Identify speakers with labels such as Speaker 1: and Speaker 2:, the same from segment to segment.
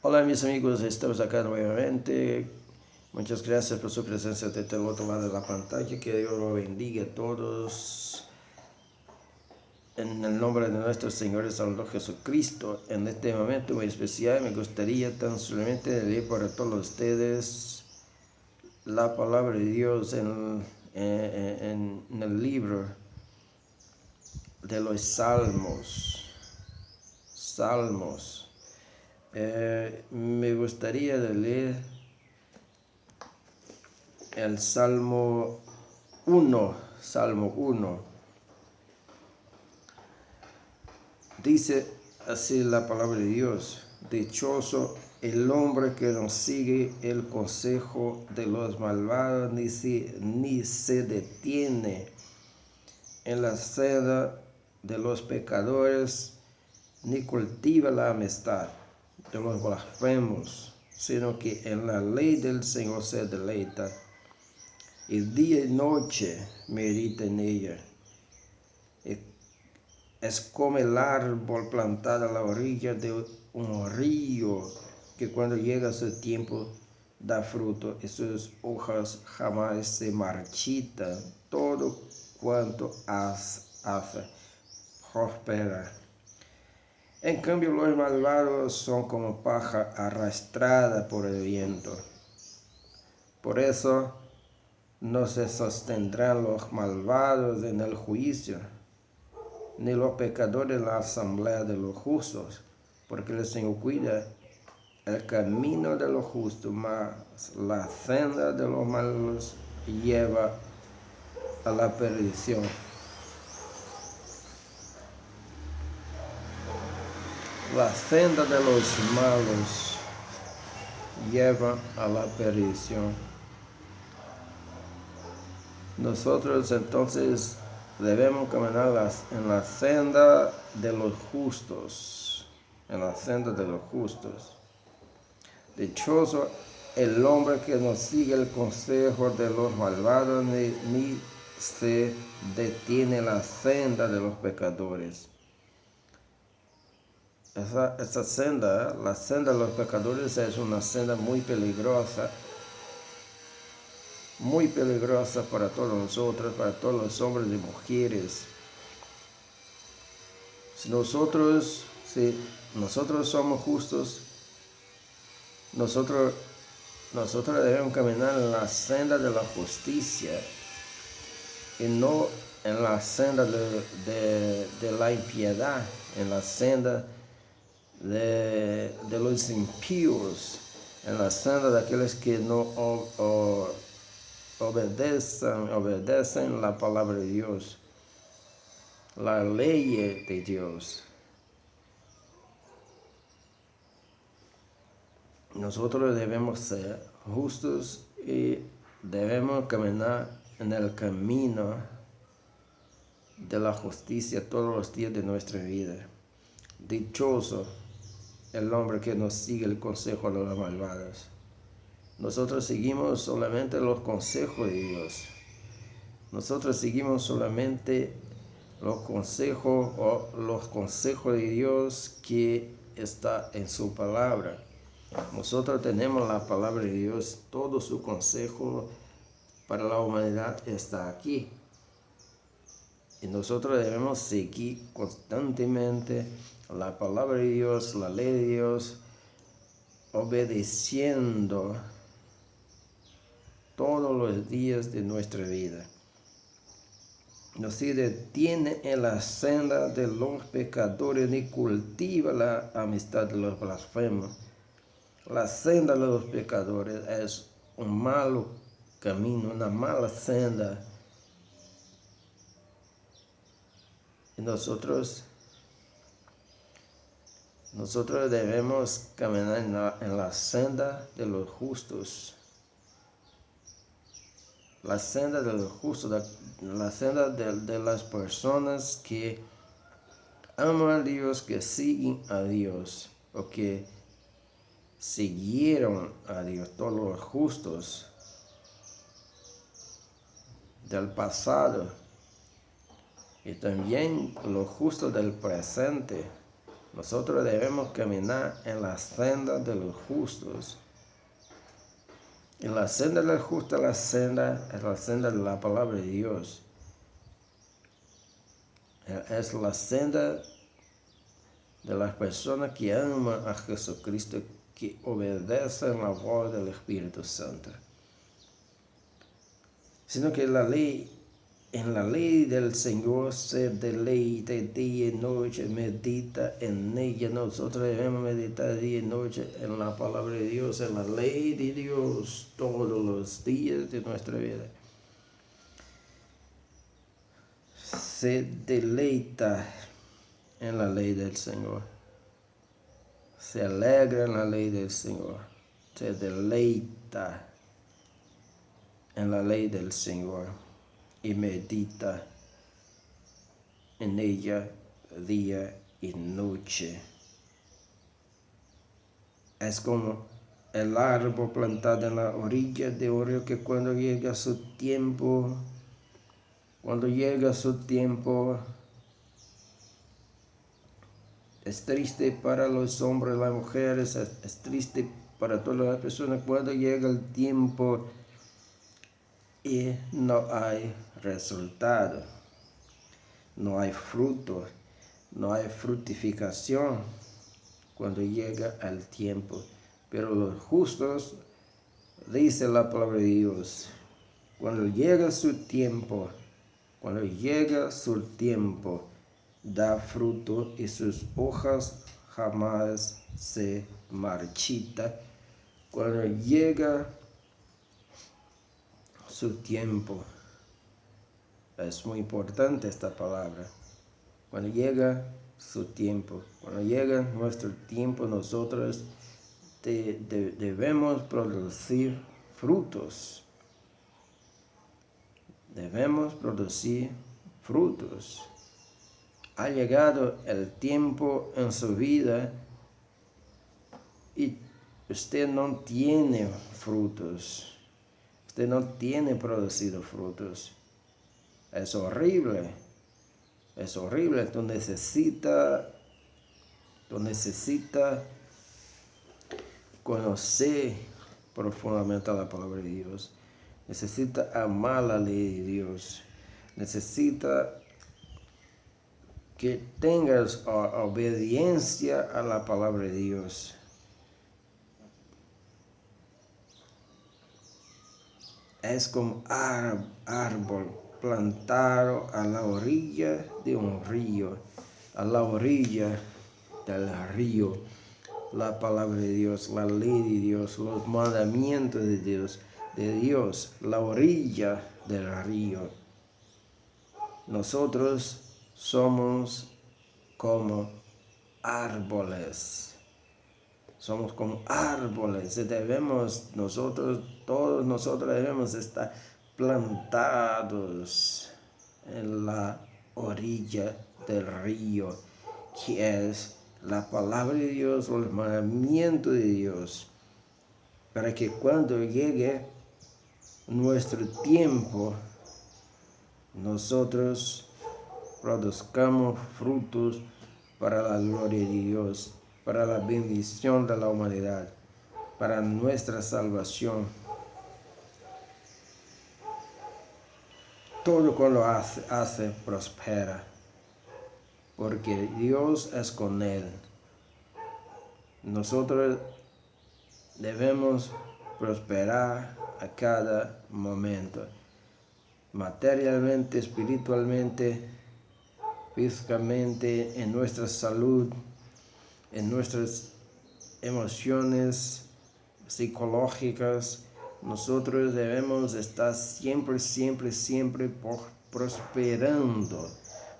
Speaker 1: Hola mis amigos, estamos acá nuevamente. Muchas gracias por su presencia desde el otro lado de la pantalla. Que Dios los bendiga a todos. En el nombre de nuestro Señor y Salvador Jesucristo. En este momento muy especial me gustaría tan solamente leer para todos ustedes la palabra de Dios en el libro de los Salmos. Salmos. Me gustaría leer el Salmo 1. Dice así la palabra de Dios: dichoso el hombre que no sigue el consejo de los malvados, ni se detiene en la senda de los pecadores, ni cultiva la amistad de los blasfemos, sino que en la ley del Señor se deleita, y día y noche medita en ella. Es como el árbol plantado a la orilla de un río, que cuando llega su tiempo da fruto y sus hojas jamás se marchitan. Todo cuanto hace prospera. En cambio, los malvados son como paja arrastrada por el viento. Por eso no se sostendrán los malvados en el juicio, ni los pecadores en la asamblea de los justos, porque el Señor cuida el camino de los justos, mas la senda de los malos lleva a la perdición. La senda de los malos lleva a la perdición. Nosotros entonces debemos caminar en la senda de los justos, en la senda de los justos. Dichoso el hombre que no sigue el consejo de los malvados, ni se detiene en la senda de los pecadores. Esa senda, la senda de los pecadores, es una senda muy peligrosa para todos nosotros, para todos los hombres y mujeres. Si nosotros somos justos, nosotros debemos caminar en la senda de la justicia y no en la senda de la impiedad, en la senda de los impíos, en la senda de aquellos que no obedecen la palabra de Dios, la ley de Dios. Nosotros debemos ser justos y debemos caminar en el camino de la justicia todos los días de nuestra vida. Dichoso el hombre que no sigue el consejo de los malvados. Nosotros seguimos solamente los consejos de Dios. Nosotros seguimos solamente los consejos de Dios que está en su palabra. Nosotros tenemos la palabra de Dios, todo su consejo para la humanidad está aquí. Y nosotros debemos seguir constantemente la palabra de Dios, la ley de Dios, obedeciendo todos los días de nuestra vida. No se detiene en la senda de los pecadores, ni cultiva la amistad de los blasfemos. La senda de los pecadores es un malo camino, una mala senda. Y nosotros debemos caminar en la senda de los justos. La senda de los justos, la senda de las personas que aman a Dios, que siguen a Dios, o que siguieron a Dios, todos los justos del pasado y también los justos del presente. Nosotros debemos caminar en la senda de los justos. Y la senda del justo es la senda de la palabra de Dios. Es la senda de las personas que aman a Jesucristo, que obedecen la voz del Espíritu Santo. Sino que en la ley del Señor se deleita día y noche, medita en ella. Nosotros debemos meditar día y noche en la palabra de Dios, en la ley de Dios, todos los días de nuestra vida. Se deleita en la ley del Señor. Se alegra en la ley del Señor. Se deleita en la ley del Señor y medita en ella día y noche. Es como el árbol plantado en la orilla de un río que cuando llega su tiempo, es triste para los hombres, las mujeres, es triste para todas las personas cuando llega el tiempo y no hay resultado, no hay fruto, no hay fructificación cuando llega el tiempo. Pero los justos, dice la palabra de Dios, cuando llega su tiempo, da fruto y sus hojas jamás se marchitan. Cuando llega su tiempo, es muy importante esta palabra. Cuando llega su tiempo, cuando llega nuestro tiempo, nosotros debemos producir frutos. Debemos producir frutos. Ha llegado el tiempo en su vida y usted no tiene frutos. Usted no tiene producido frutos. Es horrible. Es horrible. Tú necesitas conocer profundamente la palabra de Dios. Necesita amar la ley de Dios. Necesita que tengas obediencia a la palabra de Dios. Es como árbol plantado a la orilla de un río, a la orilla del río. La palabra de Dios, la ley de Dios, los mandamientos de Dios, la orilla del río. Nosotros somos como árboles. Somos como árboles. Todos nosotros debemos estar plantados en la orilla del río, que es la palabra de Dios o el mandamiento de Dios, para que cuando llegue nuestro tiempo, nosotros produzcamos frutos para la gloria de Dios, para la bendición de la humanidad, para nuestra salvación. Todo cuando hace prospera, porque Dios es con él. Nosotros debemos prosperar a cada momento, materialmente, espiritualmente, físicamente, en nuestra salud, en nuestras emociones psicológicas. Nosotros debemos estar siempre prosperando,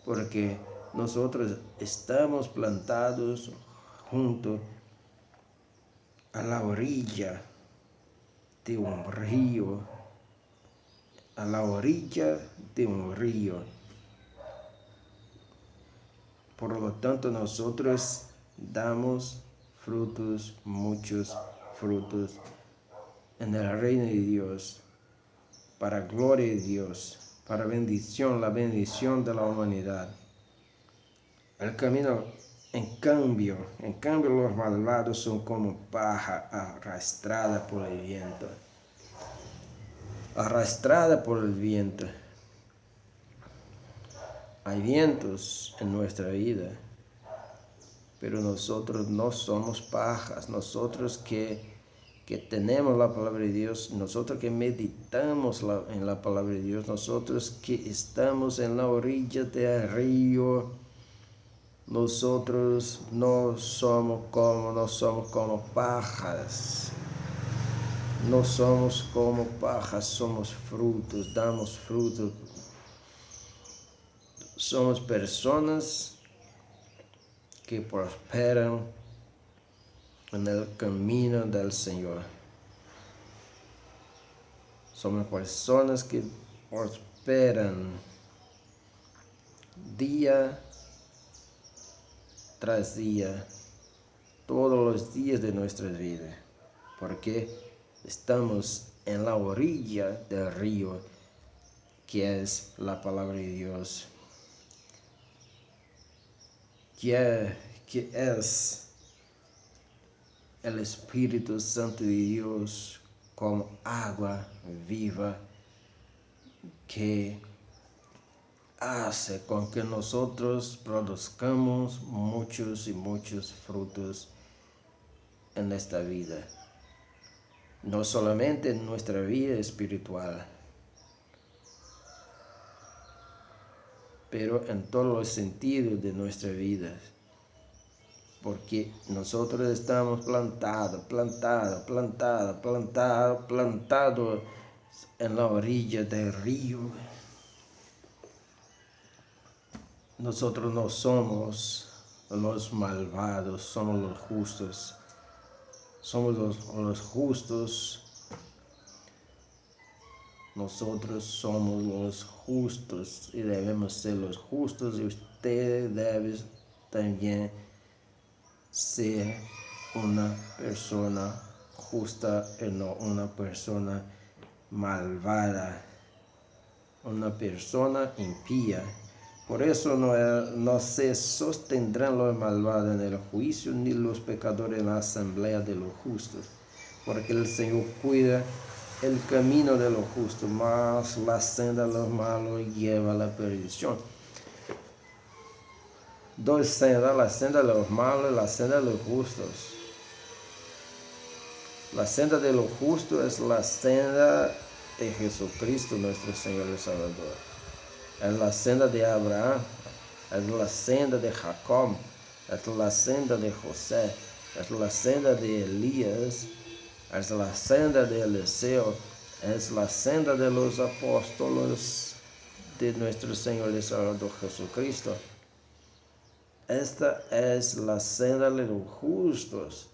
Speaker 1: porque nosotros estamos plantados junto a la orilla de un río, a la orilla de un río. Por lo tanto, nosotros damos frutos, muchos frutos en el reino de Dios, para gloria de Dios, para bendición, la bendición de la humanidad. El camino En cambio los malvados son como paja arrastrada por el viento. Arrastrada por el viento. Hay vientos en nuestra vida, pero nosotros no somos pajas. Nosotros que tenemos la palabra de Dios, nosotros que meditamos en la palabra de Dios, nosotros que estamos en la orilla del río, nosotros no somos como pajas. No somos como pajas, somos frutos, damos frutos. Somos personas que prosperan en el camino del Señor. Somos personas que prosperan día tras día, todos los días de nuestra vida, porque estamos en la orilla del río, que es la palabra de Dios, que es el Espíritu Santo de Dios como agua viva que hace con que nosotros produzcamos muchos y muchos frutos en esta vida. No solamente en nuestra vida espiritual, pero en todos los sentidos de nuestra vida. Porque nosotros estamos plantados en la orilla del río. Nosotros no somos los malvados, somos los justos. Somos los justos. Nosotros somos los justos y debemos ser los justos, y usted debe también ser una persona justa y no una persona malvada, una persona impía. Por eso no se sostendrán los malvados en el juicio, ni los pecadores en la asamblea de los justos, porque el Señor cuida el camino de los justos, mas la senda de los malos lleva a la perdición. Dos sendas, la senda de los malos y la senda de los justos. La senda de los justos es la senda de Jesucristo, nuestro Señor y Salvador. Es la senda de Abraham, es la senda de Jacob, es la senda de José, es la senda de Elías, es la senda de Eliseo, es la senda de los apóstoles de nuestro Señor y Salvador Jesucristo. Esta es la senda de los justos,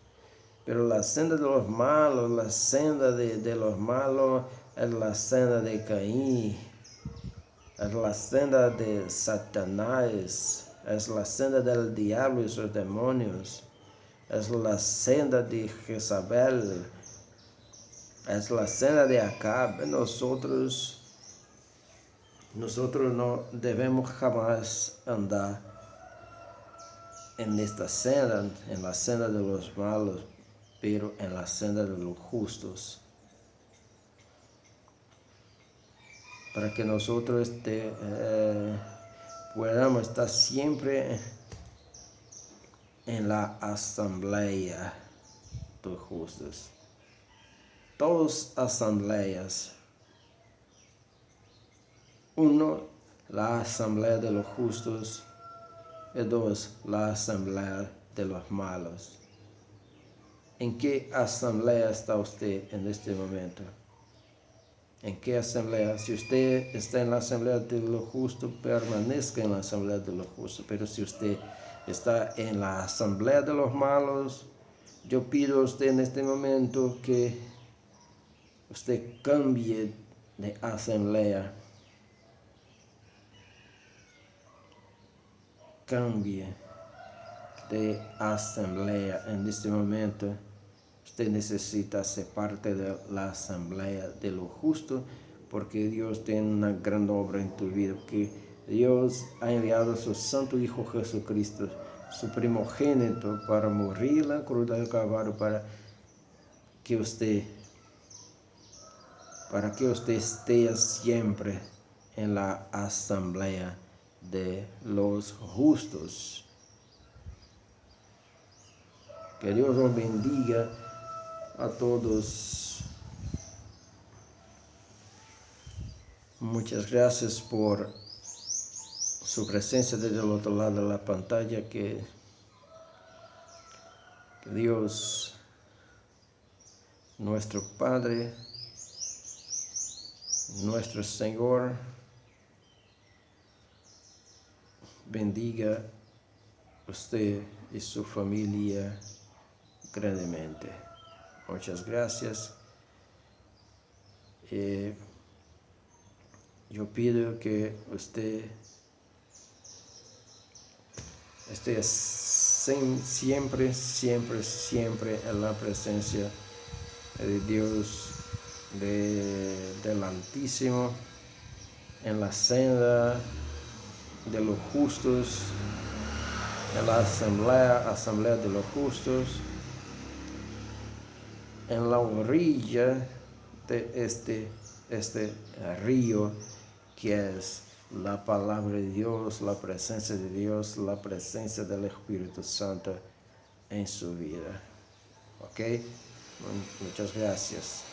Speaker 1: pero la senda de los malos, la senda de los malos es la senda de Caín, es la senda de Satanás, es la senda del diablo y sus demonios, es la senda de Jezabel, es la senda de Acab. Nosotros no debemos jamás andar en esta senda, en la senda de los malos, pero en la senda de los justos. Para que nosotros podamos estar siempre en la asamblea de los justos. Dos asambleas. Uno, la asamblea de los justos. Y dos, la asamblea de los malos. ¿En qué asamblea está usted en este momento? ¿En qué asamblea? Si usted está en la asamblea de los justos, permanezca en la asamblea de los justos. Pero si usted está en la asamblea de los malos, yo pido a usted en este momento que usted cambie de asamblea. Cambie de asamblea. En este momento usted necesita ser parte de la asamblea de los justos, porque Dios tiene una gran obra en tu vida, que Dios ha enviado a su Santo Hijo Jesucristo, su primogénito para morir en la cruz del Calvario que usted, para que usted esté siempre en la asamblea de los justos. Que Dios los bendiga a todos. Muchas gracias por su presencia desde el otro lado de la pantalla. Que Dios, nuestro Padre, nuestro Señor, bendiga usted y su familia grandemente. Muchas gracias. Yo pido que usted esté siempre, siempre, siempre en la presencia de Dios, del Altísimo, en la senda de los justos, en la asamblea de los justos, en la orilla de este río que es la palabra de Dios, la presencia de Dios, la presencia del Espíritu Santo en su vida. ¿Ok? Muchas gracias.